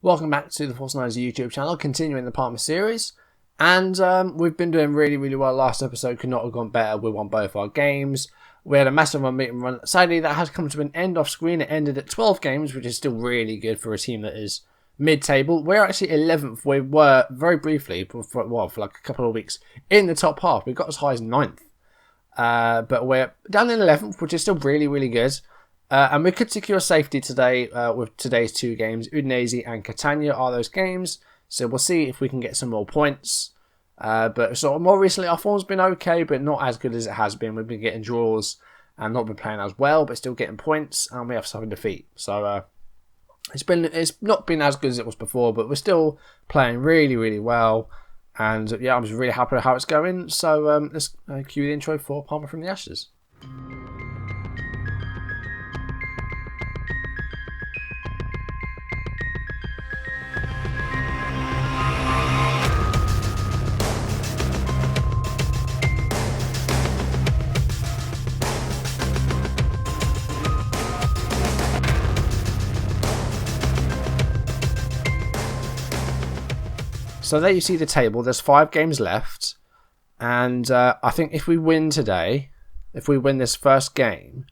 Welcome back to the Force Niners YouTube channel, continuing the Parma series. And we've been doing really, really well. Last episode could not have gone better. We won both our games. We had a massive unbeaten run. Sadly, that has come to an end off screen. It ended at 12 games, which is still really good for a team that is mid-table. We're actually 11th. We were, very briefly, for like a couple of weeks, in the top half. We got as high as 9th. But we're down in 11th, which is still really, really good. And we could secure safety today with today's two games. Udinese and Catania are those games. So we'll see if we can get some more points. But sort of more recently, our form's been okay, but not as good as it has been. We've been getting draws and not been playing as well, but still getting points. And we have some defeat. So it's not been as good as it was before, but we're still playing really, really well. And yeah, I'm just really happy with how it's going. So let's cue the intro for Parma from the Ashes. So there you see the table. There's 5 games left. And I think if we win today, if we win this first game,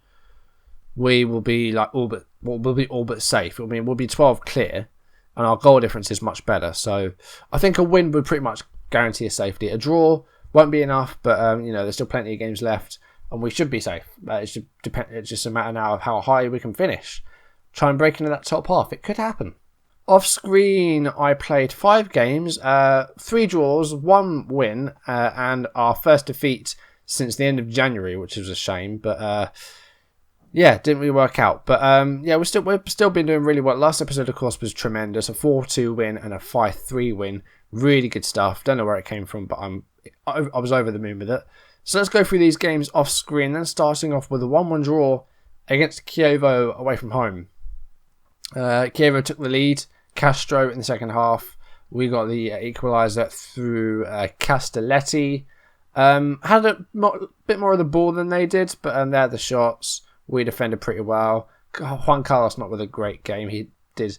we will be like all but safe. I mean, we'll be 12 clear. And our goal difference is much better. So I think a win would pretty much guarantee a safety. A draw won't be enough, but there's still plenty of games left. And we should be safe. It's just a matter now of how high we can finish. Try and break into that top half. It could happen. Off screen, I played 5 games, 3 draws, 1 win, and our first defeat since the end of January, which was a shame. But didn't really work out. But we've still been doing really well. Last episode, of course, was tremendous. A 4-2 win and a 5-3 win. Really good stuff. Don't know where it came from, but I was over the moon with it. So let's go through these games off screen. Then starting off with a 1-1 draw against Chievo away from home. Chievo took the lead. Castro in the second half. We got the equaliser through Castelletti. Had a bit more of the ball than they did, but they had the shots. We defended pretty well. Juan Carlos not with a great game. He did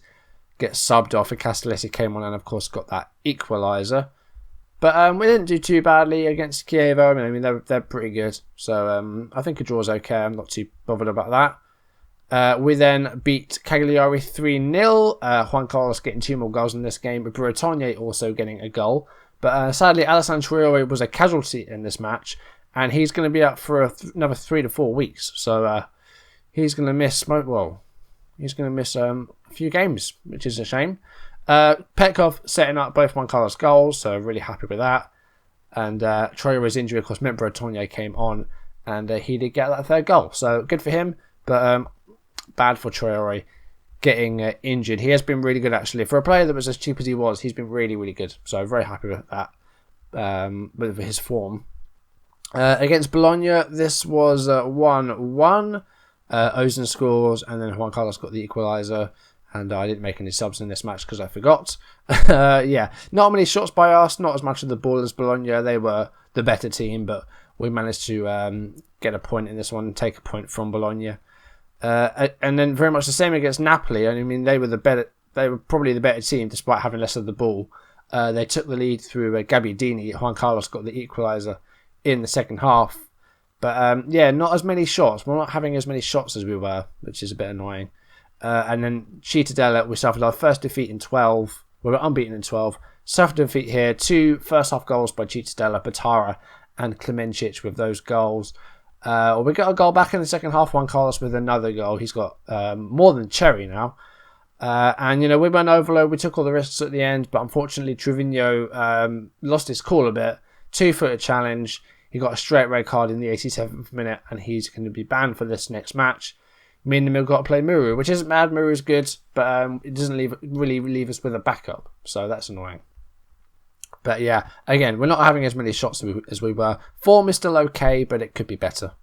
get subbed off, and Castelletti came on and, of course, got that equaliser. But we didn't do too badly against Chievo. I mean, they're pretty good. So I think a draw's okay. I'm not too bothered about that. We then beat Cagliari 3-0. Juan Carlos getting 2 more goals in this game, but Bretonnier also getting a goal. But sadly, Alessandro Traore was a casualty in this match, and he's going to be out for another 3 to 4 weeks. So he's going to miss. He's going to miss a few games, which is a shame. Petkov setting up both Juan Carlos goals, so really happy with that. And Traore's injury, of course, meant Bretonnier came on, and he did get that 3rd goal. So good for him, but bad for Traore getting injured. He has been really good, actually. For a player that was as cheap as he was, he's been really, really good. So very happy with that, with his form. Against Bologna, this was 1-1. Ozan scores, and then Juan Carlos got the equaliser. And I didn't make any subs in this match because I forgot. Not many shots by us, not as much of the ball as Bologna. They were the better team, but we managed to get a point in this one and take a point from Bologna. And then very much the same against Napoli. I mean, they were probably the better team despite having less of the ball. They took the lead through Gabbiadini. Juan Carlos got the equaliser in the second half. But not as many shots. We're not having as many shots as we were, which is a bit annoying. And then Cittadella, we suffered our first defeat in 12. We were unbeaten in 12. Suffered a defeat here. 2 first half goals by Cittadella, Patara and Klemencic with those goals. We got a goal back in the second half. Juan Carlos with another goal. He's got more than Cherry now. And we went overload. We took all the risks at the end, but unfortunately Trevino lost his cool a bit. 2-footed challenge. He got a straight red card in the 87th minute, and he's going to be banned for this next match. Me and him have got to play Muru, which isn't bad. Muru's good, but it doesn't really leave us with a backup, so that's annoying. But yeah, again, we're not having as many shots as we were. Form is still okay, but it could be better.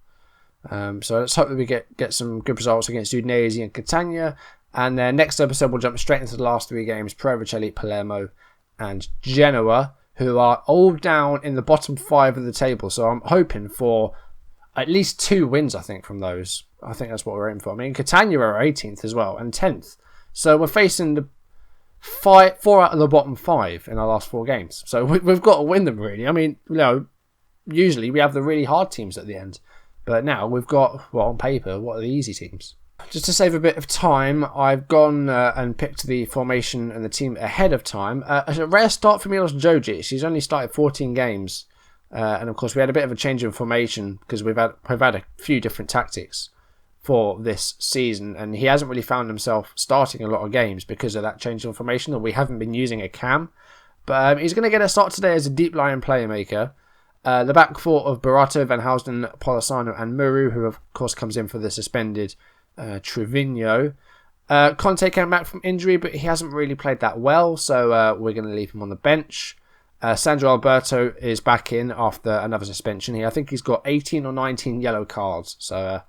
So let's hope that we get some good results against Udinese and Catania. And then next episode, we'll jump straight into the last 3 games. Provercelli, Palermo and Genoa, who are all down in the bottom 5 of the table. So I'm hoping for at least 2 wins, I think, from those. I think that's what we're aiming for. I mean, Catania are 18th as well and 10th. So we're facing the 4 out of the bottom 5 in our last 4 games. So we've got to win them, really. I mean, usually we have the really hard teams at the end. But now we've got, well, on paper, what are the easy teams? Just to save a bit of time, I've gone and picked the formation and the team ahead of time. A rare start for Milos Djordjic. He's only started 14 games. And of course, we had a bit of a change in formation because we've had a few different tactics for this season. And he hasn't really found himself starting a lot of games because of that change in formation. And we haven't been using a cam. But he's going to get a start today as a deep line playmaker. The back four of Barato, Van Houten, Polosano and Muru, who of course comes in for the suspended Trevino. Conte came back from injury, but he hasn't really played that well, so we're going to leave him on the bench. Sandro Alberto is back in after another suspension here. I think he's got 18 or 19 yellow cards, so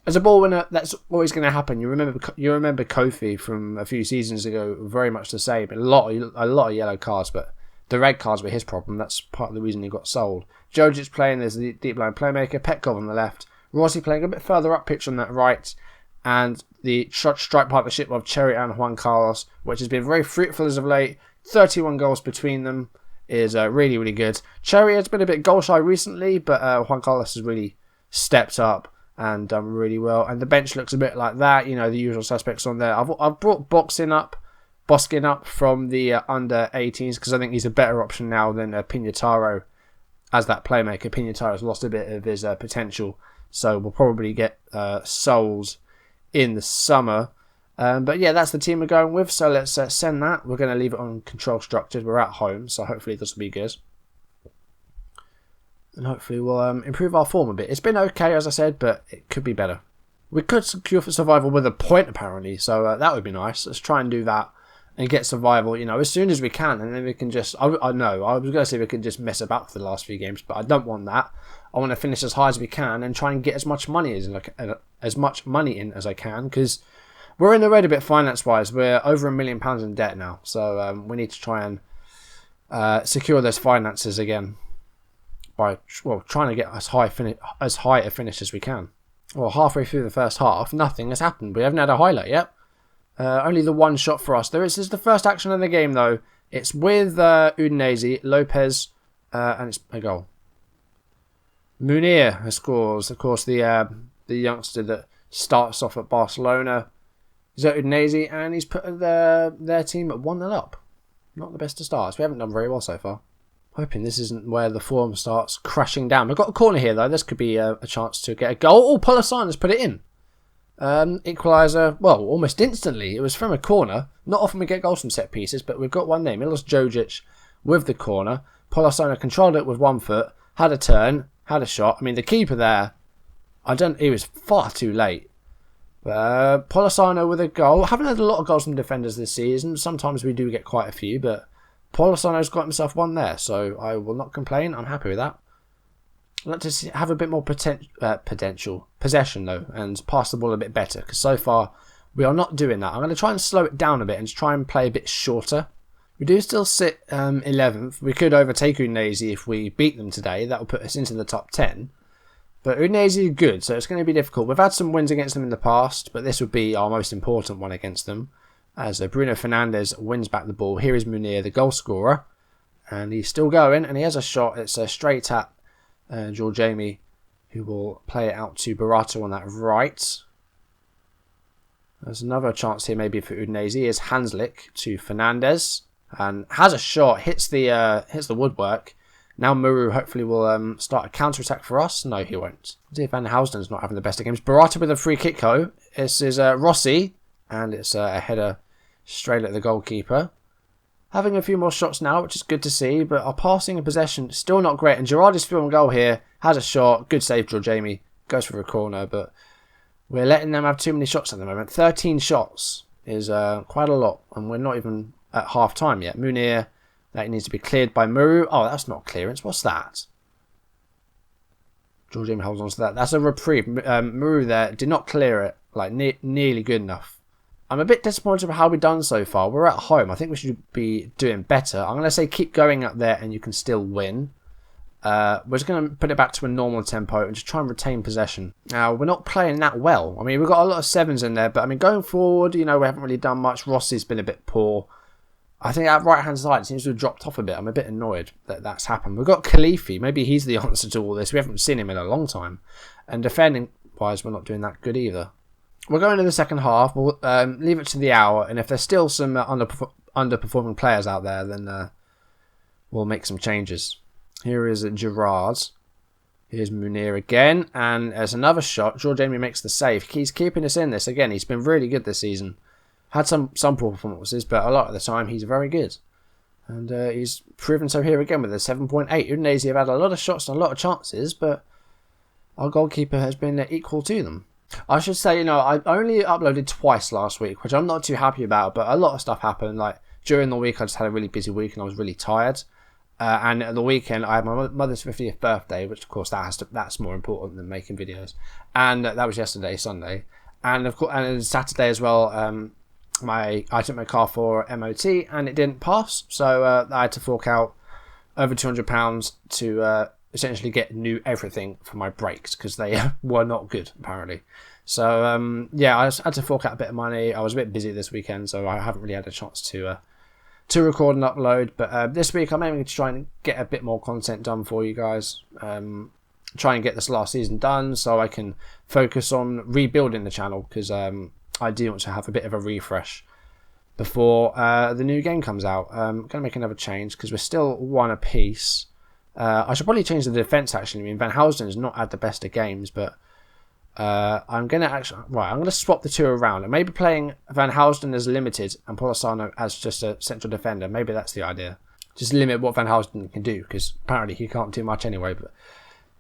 as a ball winner, that's always going to happen. You remember Kofi from a few seasons ago, very much the same. A lot of yellow cards, but the red cards were his problem. That's part of the reason he got sold. Djordjic playing as the deep line playmaker. Petkov on the left. Rossi playing a bit further up pitch on that right. And the strike partnership of Cherry and Juan Carlos, which has been very fruitful as of late. 31 goals between them is really, really good. Cherry has been a bit goal shy recently, but Juan Carlos has really stepped up and done really well. And the bench looks a bit like that. The usual suspects on there. I've brought Boskin up from the under 18s because I think he's a better option now than Pignataro as that playmaker. Pignataro's lost a bit of his potential, so we'll probably get Souls in the summer. But yeah, that's the team we're going with, so let's send that. We're going to leave it on control structured. We're at home, so hopefully this will be good. And hopefully we'll improve our form a bit. It's been okay, as I said, but it could be better. We could secure for survival with a point, apparently, so that would be nice. Let's try and do that and get survival, as soon as we can, and then we can just... I know, I was going to say we can just mess about for the last few games, but I don't want that. I want to finish as high as we can and try and get as much money in as I can, because we're in the red a bit finance-wise. We're over £1 million in debt now, so we need to try and secure those finances again by trying to get as high a finish as we can. Well, halfway through the first half, nothing has happened. We haven't had a highlight yet. Only the one shot for us. This is the first action of the game, though. It's with Udinese, Lopez, and it's a goal. Munir scores. Of course, the youngster that starts off at Barcelona is at Udinese, and he's put their team at 1-0 up. Not the best of starts. We haven't done very well so far. Hoping this isn't where the form starts crashing down. We've got a corner here, though. This could be a chance to get a goal. Oh, Polosano's put it in. Equaliser, well, almost instantly. It was from a corner. Not often we get goals from set pieces, but we've got one there. Milos Djordjic with the corner. Polosano controlled it with 1 foot, had a turn, had a shot. I mean, the keeper there, he was far too late. Polosano with a goal. Haven't had a lot of goals from defenders this season. Sometimes we do get quite a few, but Polosano's got himself one there, so I will not complain. I'm happy with that. I'd like to have a bit more potential possession, though, and pass the ball a bit better, because so far we are not doing that. I'm going to try and slow it down a bit and try and play a bit shorter. We do still sit 11th. We could overtake Udinese if we beat them today. That will put us into the top 10. But Udinese is good, so it's going to be difficult. We've had some wins against them in the past, but this would be our most important one against them, as Bruno Fernandes wins back the ball. Here is Munir, the goal scorer, and he's still going, and he has a shot. It's a straight at Jamie, who will play it out to Barato on that right. There's another chance here maybe for Udinese. Here's Hanslik to Fernandes, and has a shot, hits the woodwork. Now Muru hopefully will start a counter-attack for us. No, he won't. See if Van Houten's not having the best of games. Barato with a free kick, though. This is Rossi, and it's a header straight at the goalkeeper. Having a few more shots now, which is good to see, but our passing and possession still not great. And Gerrard is still on goal here, has a shot, good save, Jamie, goes for a corner, but we're letting them have too many shots at the moment. 13 shots is quite a lot, and we're not even at half time yet. Munir, that needs to be cleared by Muru. Oh, that's not clearance. What's that? Jamie holds on to that. That's a reprieve. Muru there did not clear it, like nearly good enough. I'm a bit disappointed with how we've done so far. We're at home. I think we should be doing better. I'm going to say keep going up there and you can still win. We're just going to put it back to a normal tempo and just try and retain possession. Now, we're not playing that well. I mean, we've got a lot of sevens in there, but I mean, going forward, we haven't really done much. Rossi's been a bit poor. I think that right-hand side seems to have dropped off a bit. I'm a bit annoyed that that's happened. We've got Khalifi. Maybe he's the answer to all this. We haven't seen him in a long time. And defending-wise, we're not doing that good either. We're going to the second half. We'll leave it to the hour. And if there's still some underperforming players out there, then we'll make some changes. Here is Gerrard. Here's Munir again. And there's another shot. Jorginho makes the save. He's keeping us in this again. He's been really good this season. Had some poor performances, but a lot of the time he's very good. And he's proven so here again with a 7.8. Udinese have had a lot of shots and a lot of chances, but our goalkeeper has been equal to them. I should say, I only uploaded twice last week, which I'm not too happy about, but a lot of stuff happened. Like, during the week, I just had a really busy week and I was really tired. And at the weekend, I had my mother's 50th birthday, which, of course, that's more important than making videos. And that was yesterday, Sunday. And, of course, and Saturday as well, I took my car for MOT and it didn't pass, so I had to fork out over £200 to essentially get new everything for my brakes because they were not good apparently. So I just had to fork out a bit of money. I was a bit busy this weekend, so I haven't really had a chance to record and upload. But this week I'm aiming to try and get a bit more content done for you guys. Try and get this last season done so I can focus on rebuilding the channel because I do want to have a bit of a refresh before the new game comes out. I'm going to make another change because we're still one apiece. I should probably change the defence actually. I mean, Van Housen's not had the best of games, but I'm going to swap the two around and maybe playing Van Housen as limited and Polosano as just a central defender. Maybe that's the idea. Just limit what Van Housen can do because apparently he can't do much anyway. But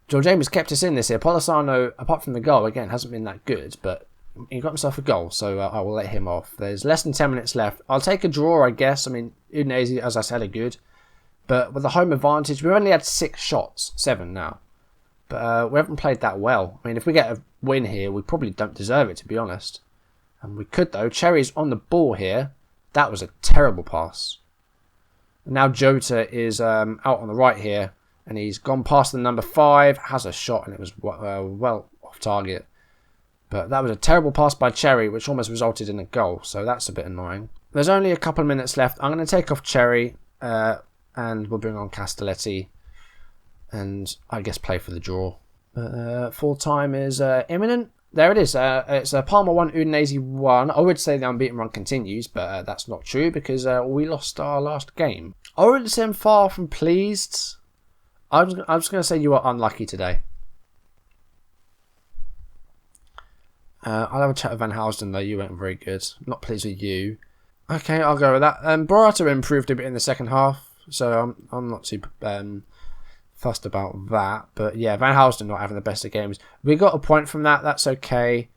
Jorginho's kept us in this here. Polosano, apart from the goal, again, hasn't been that good, but he got himself a goal, so I will let him off. There's less than 10 minutes left. I'll take a draw, I guess. I mean, Udinese, as I said, are good. But with the home advantage, we've only had 6 shots. 7 now. But we haven't played that well. I mean, if we get a win here, we probably don't deserve it, to be honest. And we could, though. Cherry's on the ball here. That was a terrible pass. And now Jota is out on the right here. And he's gone past the number 5. Has a shot, and it was well off target. But that was a terrible pass by Cherry, which almost resulted in a goal. So that's a bit annoying. There's only a couple of minutes left. I'm going to take off Cherry. And we'll bring on Castelletti. And I guess play for the draw. Full time is imminent. There it is. It's Parma 1, Udinese 1. I would say the unbeaten run continues. But that's not true because we lost our last game. I wouldn't say I'm far from pleased. I'm just going to say you are unlucky today. I'll have a chat with Van Housen though. You weren't very good. Not pleased with you. Okay, I'll go with that. Borata improved a bit in the second half, so I'm not too fussed about that. But yeah, Van Housen not having the best of games. We got a point from that. That's okay.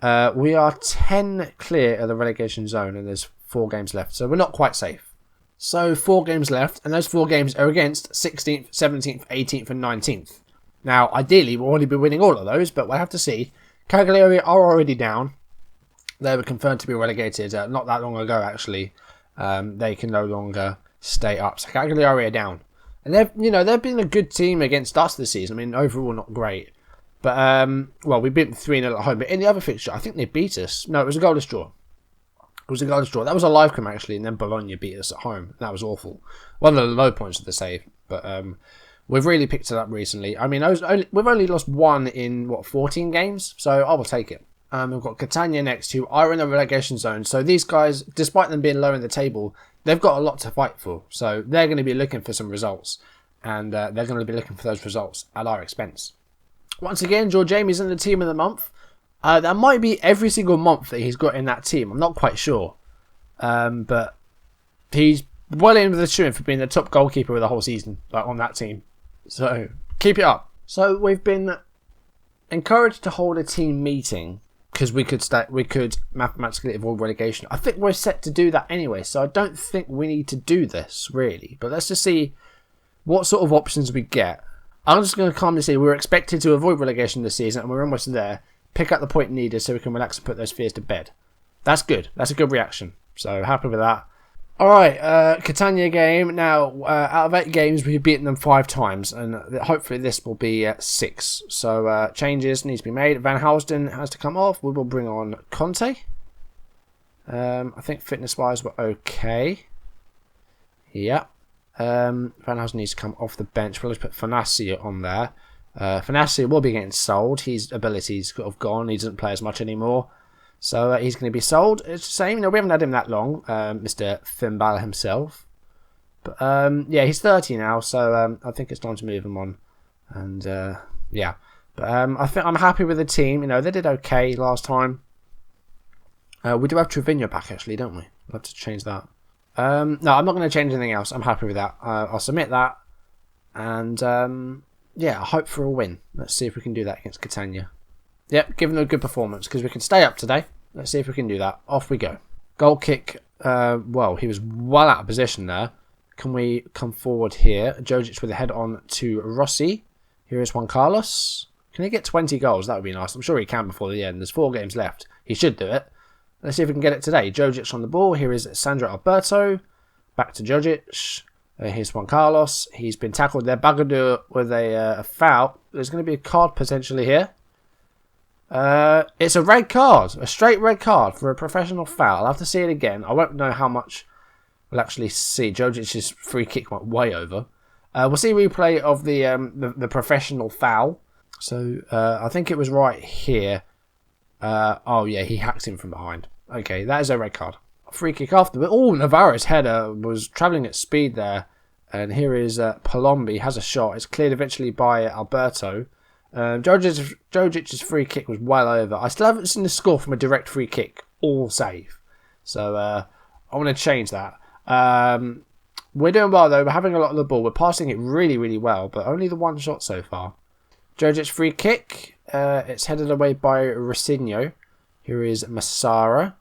We are 10 clear of the relegation zone, and there's 4 games left, so we're not quite safe. So 4 games left, and those 4 games are against 16th, 17th, 18th, and 19th. Now, ideally, we'll only be winning all of those, but we'll have to see. Cagliari are already down. They were confirmed to be relegated not that long ago, actually. They can no longer stay up. So Cagliari are down. And they've been a good team against us this season. I mean, overall, not great. But, we beat them 3-0 at home. But in the other fixture, I think they beat us. No, it was a goalless draw. That was a live come, actually. And then Bologna beat us at home. That was awful. One of the low points of the save. But we've really picked it up recently. I mean, we've only lost 1 in, 14 games? So I will take it. We've got Catania next, who are in the relegation zone. So these guys, despite them being low in the table, they've got a lot to fight for. So they're going to be looking for some results. And they're going to be looking for those results at our expense. Once again, Jorginho's in the team of the month. That might be every single month that he's got in that team. I'm not quite sure. But he's well in with the shooting for being the top goalkeeper of the whole season on that team. So keep it up. So we've been encouraged to hold a team meeting because we could mathematically avoid relegation. I think we're set to do that anyway, so I don't think we need to do this really. But let's just see what sort of options we get. I'm just going to calmly say we're expected to avoid relegation this season, and we're almost there. Pick up the point needed so we can relax and put those fears to bed. That's good. That's a good reaction. So happy with that. Alright, Catania game. Now, out of 8 games, we've beaten them 5 times, and hopefully this will be 6. So, changes need to be made. Van Housen has to come off. We will bring on Conte. I think fitness-wise, we're okay. Yeah. Van Housen needs to come off the bench. We'll just put Fanassi on there. Fanassi will be getting sold. His abilities have gone. He doesn't play as much anymore. So he's going to be sold. It's the same. We haven't had him that long, Mr. Fimbala himself. But yeah, he's 30 now, so I think it's time to move him on. And yeah. But I think I'm happy with the team. They did okay last time. We do have Trevino back, actually, don't we? I'll have to change that. No, I'm not going to change anything else. I'm happy with that. I'll submit that. And yeah, I hope for a win. Let's see if we can do that against Catania. Yep, give them a good performance because we can stay up today. Let's see if we can do that. Off we go. Goal kick. Well, he was well out of position there. Can we come forward here? Jojic with a head on to Rossi. Here is Juan Carlos. Can he get 20 goals? That would be nice. I'm sure he can before the end. There's 4 games left. He should do it. Let's see if we can get it today. Jojic on the ball. Here is Sandro Alberto. Back to Jojic. Here's Juan Carlos. He's been tackled there. Bagadur with a foul. There's going to be a card potentially here. It's a red card. A straight red card for a professional foul. I'll have to see it again. I won't know how much we'll actually see. Jojic's free kick went way over. We'll see a replay of the professional foul. So I think it was right here. Oh yeah, he hacked him from behind. Okay, that is a red card. Free kick after. But Navarro's header was travelling at speed there. And here is Palombi. Has a shot. It's cleared eventually by Alberto. Jojic's free kick was well over. I still haven't seen the score from a direct free kick or save. So I want to change that. We're doing well though. We're having a lot of the ball. We're passing it really, really well. But only the one shot so far. Jojic's free kick. It's headed away by Rosinho. Here is Massara.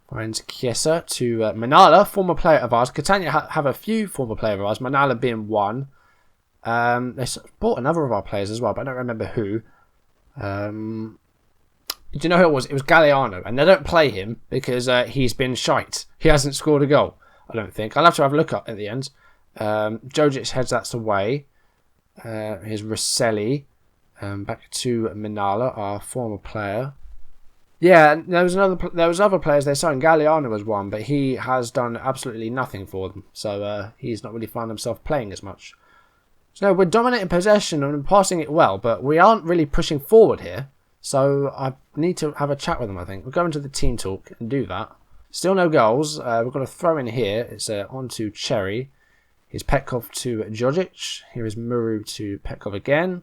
Finds Chiesa to Manala, former player of ours. Catania have a few former players of ours, Manala being one. They bought another of our players as well, but I don't remember who. Do you know who it was? It was Galliano, and they don't play him because he's been shite. He hasn't scored a goal, I don't think. I'll have to have a look at the end. Jojic heads that away. Here's Rosselli. Back to Manala, our former player. Yeah, there was other players they signed. Galliano was one, but he has done absolutely nothing for them. So he's not really found himself playing as much. So no, we're dominating possession and passing it well, but we aren't really pushing forward here. So I need to have a chat with them, I think. We'll go into the team talk and do that. Still no goals. We've got a throw in here. It's on to Cherry. Here's Petkov to Jojic. Here is Muru to Petkov again.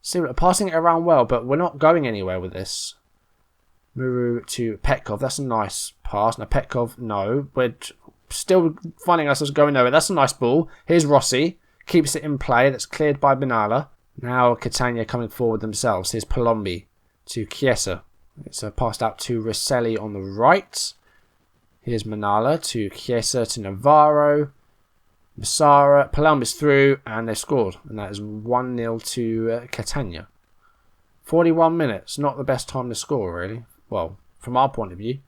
See, we're passing it around well, but we're not going anywhere with this. Muru to Petkov. That's a nice pass. Now Petkov, no. We're still finding ourselves going nowhere. That's a nice ball. Here's Rossi. Keeps it in play. That's cleared by Benalla. Now Catania coming forward themselves. Here's Palombi to Chiesa. It's passed out to Rosselli on the right. Here's Manala to Chiesa to Navarro. Massara. Palombi's through and they've scored. And that is 1-0 to Catania. 41 minutes. Not the best time to score, really. Well, from our point of view.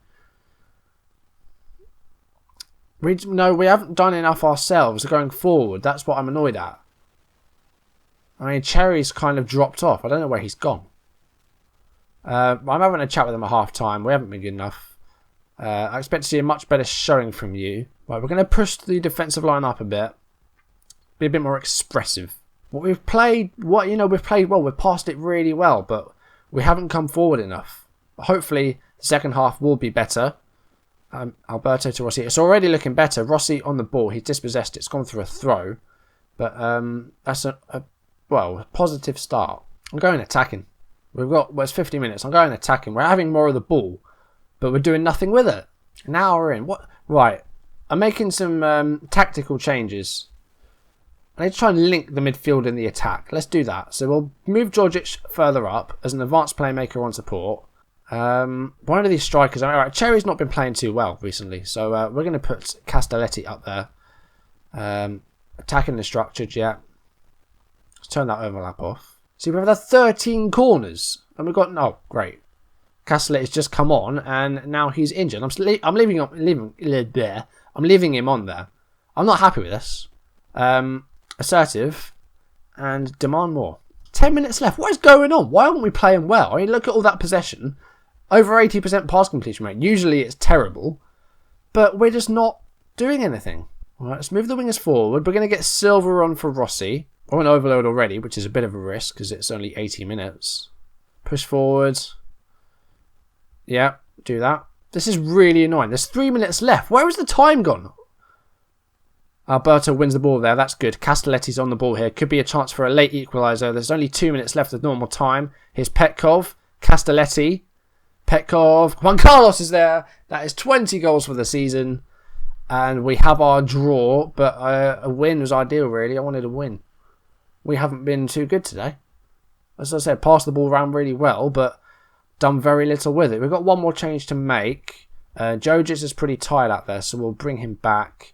We haven't done enough ourselves going forward. That's what I'm annoyed at. I mean, Cherry's kind of dropped off. I don't know where he's gone. I'm having a chat with him at half time. We haven't been good enough. I expect to see a much better showing from you. Right, we're going to push the defensive line up a bit. Be a bit more expressive. We've played well. We've passed it really well, but we haven't come forward enough. Hopefully, the second half will be better. Alberto to Rossi. It's already looking better. Rossi on the ball. He's dispossessed it. It's gone through a throw. But that's a positive start. I'm going attacking. It's 50 minutes. I'm going attacking. We're having more of the ball, but we're doing nothing with it. Now we're in. What? Right. I'm making some tactical changes. I need to try and link the midfield and the attack. Let's do that. So we'll move Jojic further up as an advanced playmaker on support. One of these strikers. All right, Cherry's not been playing too well recently, so we're going to put Castelletti up there. Attacking the structured, yeah. Let's turn that overlap off. See, we've had 13 corners, and we've got great. Castelletti's just come on, and now he's injured. I'm leaving him on there. I'm not happy with this. Assertive and demand more. 10 minutes left. What is going on? Why aren't we playing well? I mean, look at all that possession. Over 80% pass completion rate. Usually it's terrible, but we're just not doing anything. All right, let's move the wingers forward. We're going to get Silva on for Rossi. I went overload already, which is a bit of a risk because it's only 80 minutes. Push forward. Yeah, do that. This is really annoying. There's 3 minutes left. Where has the time gone? Alberto wins the ball there. That's good. Castelletti's on the ball here. Could be a chance for a late equaliser. There's only 2 minutes left of normal time. Here's Petkov. Castelletti. Petkov. Juan Carlos is there. That is 20 goals for the season. And we have our draw. But a win was ideal, really. I wanted a win. We haven't been too good today. As I said, passed the ball around really well, but done very little with it. We've got one more change to make. Jojic is pretty tired out there, so we'll bring him back.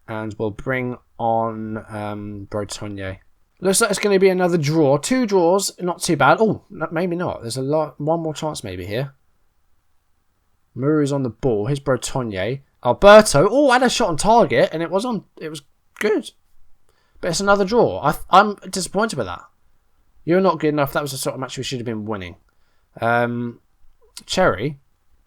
And we'll bring on Bretonnier. Looks like it's going to be another draw. 2 draws, not too bad. Oh, maybe not. There's one more chance maybe here. Muru's on the ball. Here's Bretonnier. Alberto. Oh, I had a shot on target, and it was good. But it's another draw. I'm disappointed with that. You're not good enough. That was the sort of match we should have been winning. Cherry,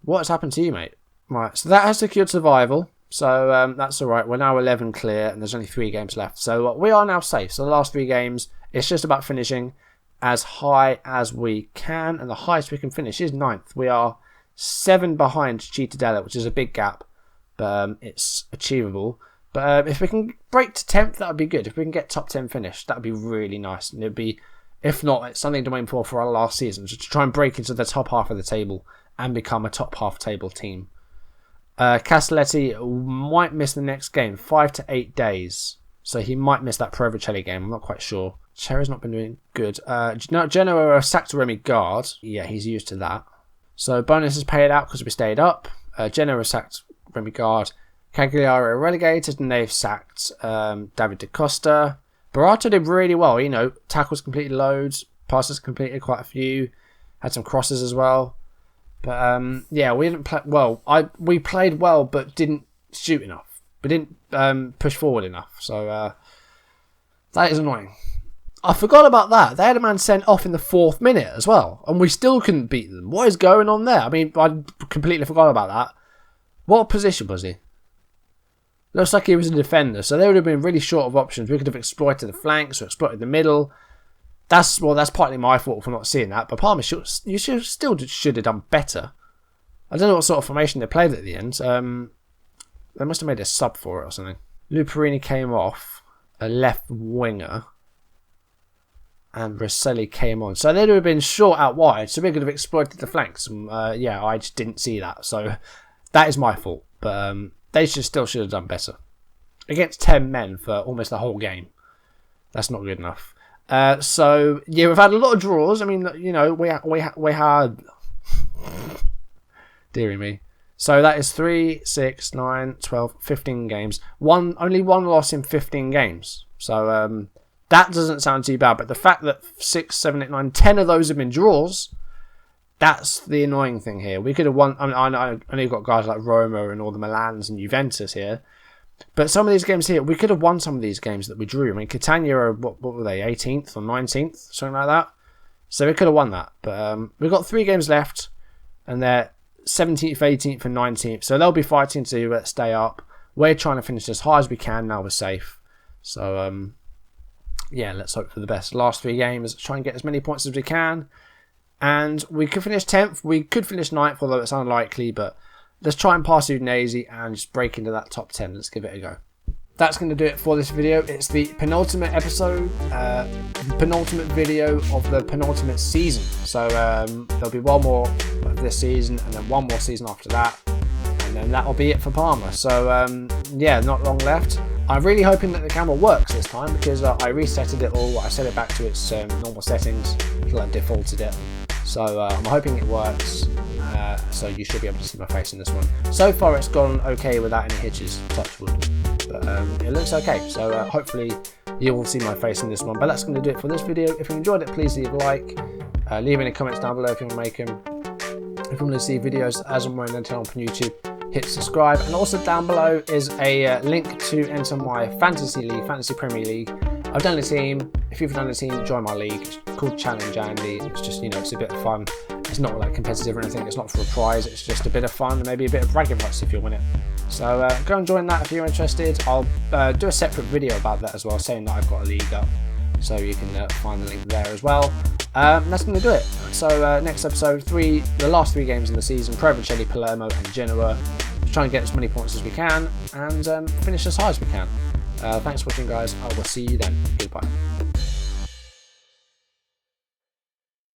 what has happened to you, mate? Right, so that has secured survival. So that's all right. We're now 11 clear, and there's only 3 games left. So we are now safe. So the last 3 games, it's just about finishing as high as we can. And the highest we can finish is 9th. We are 7 behind Cittadella, which is a big gap. But it's achievable. But if we can break to 10th, that would be good. If we can get top 10 finished, that would be really nice. And it would be, if not, it's something to aim for our last season. Just to try and break into the top half of the table and become a top half table team. Castelletti might miss the next game, 5 to 8 days. So he might miss that Provercelli game. I'm not quite sure. Cherry's not been doing good. Genoa sacked Remy Gard. Yeah, he's used to that. So bonus is paid out because we stayed up. Genoa sacked Remy Gard. Cagliari relegated and they've sacked David Da Costa. Barato did really well. You know, tackles completed loads. Passes completed quite a few. Had some crosses as well. But yeah, we didn't play well. We played well, but didn't shoot enough. We didn't push forward enough. So that is annoying. I forgot about that. They had a man sent off in the 4th minute as well, and we still couldn't beat them. What is going on there? I mean, I completely forgot about that. What position was he? Looks like he was a defender, so they would have been really short of options. We could have exploited the flanks or exploited the middle. That's partly my fault for not seeing that. But Parma still should have done better. I don't know what sort of formation they played at the end. They must have made a sub for it or something. Luperini came off, a left winger, and Rosselli came on. So they'd have been short out wide, so we could have exploited the flanks. Yeah, I just didn't see that. So that is my fault. But they still should have done better. Against 10 men for almost the whole game. That's not good enough. So yeah, we've had a lot of draws. I mean, you know, we had dearie me. So that is 3, 6, 9, 12, 15 games. Only one loss in 15 games. So that doesn't sound too bad. But the fact that 6, 7, 8, 9, 10 of those have been draws, that's the annoying thing here. We could have won. I know you've got guys like Roma and all the Milans and Juventus here. But some of these games here, we could have won some of these games that we drew. I mean, Catania are, what were they, 18th or 19th? Something like that. So we could have won that. But we've got 3 games left. And they're 17th, 18th and 19th. So they'll be fighting to stay up. We're trying to finish as high as we can. Now we're safe. So, yeah, let's hope for the best. Last 3 games, try and get as many points as we can. And we could finish 10th. We could finish 9th, although it's unlikely. But let's try and pass Udinese and just break into that top 10. Let's give it a go. That's going to do it for this video. It's the penultimate episode, penultimate video of the penultimate season. So there'll be one more of this season and then one more season after that. And then that'll be it for Parma. So yeah, not long left. I'm really hoping that the camera works this time because I resetted it all. I set it back to its normal settings until I defaulted it. So I'm hoping it works. So you should be able to see my face in this one. So far it's gone okay without any hitches, touch wood. But it looks okay. So hopefully you will see my face in this one. But that's going to do it for this video. If you enjoyed it, please leave a like. Leave any comments down below if you want to make them. If you want to see videos as and when they turn up on YouTube, hit subscribe. And also down below is a link to enter my fantasy league, Fantasy Premier League. I've done a team. If you've done a team, join my league. It's called Challenge Andy. It's just, you know, it's a bit of fun. It's not like competitive or anything. It's not for a prize. It's just a bit of fun and maybe a bit of bragging rights if you win it. So go and join that if you're interested. I'll do a separate video about that as well, saying that I've got a league up, so you can find the link there as well. That's going to do it. So next episode, the last 3 games in the season: Provercelli, Palermo and Genoa. We'll try and get as many points as we can and finish as high as we can. Thanks for watching, guys. I will see you then. Goodbye.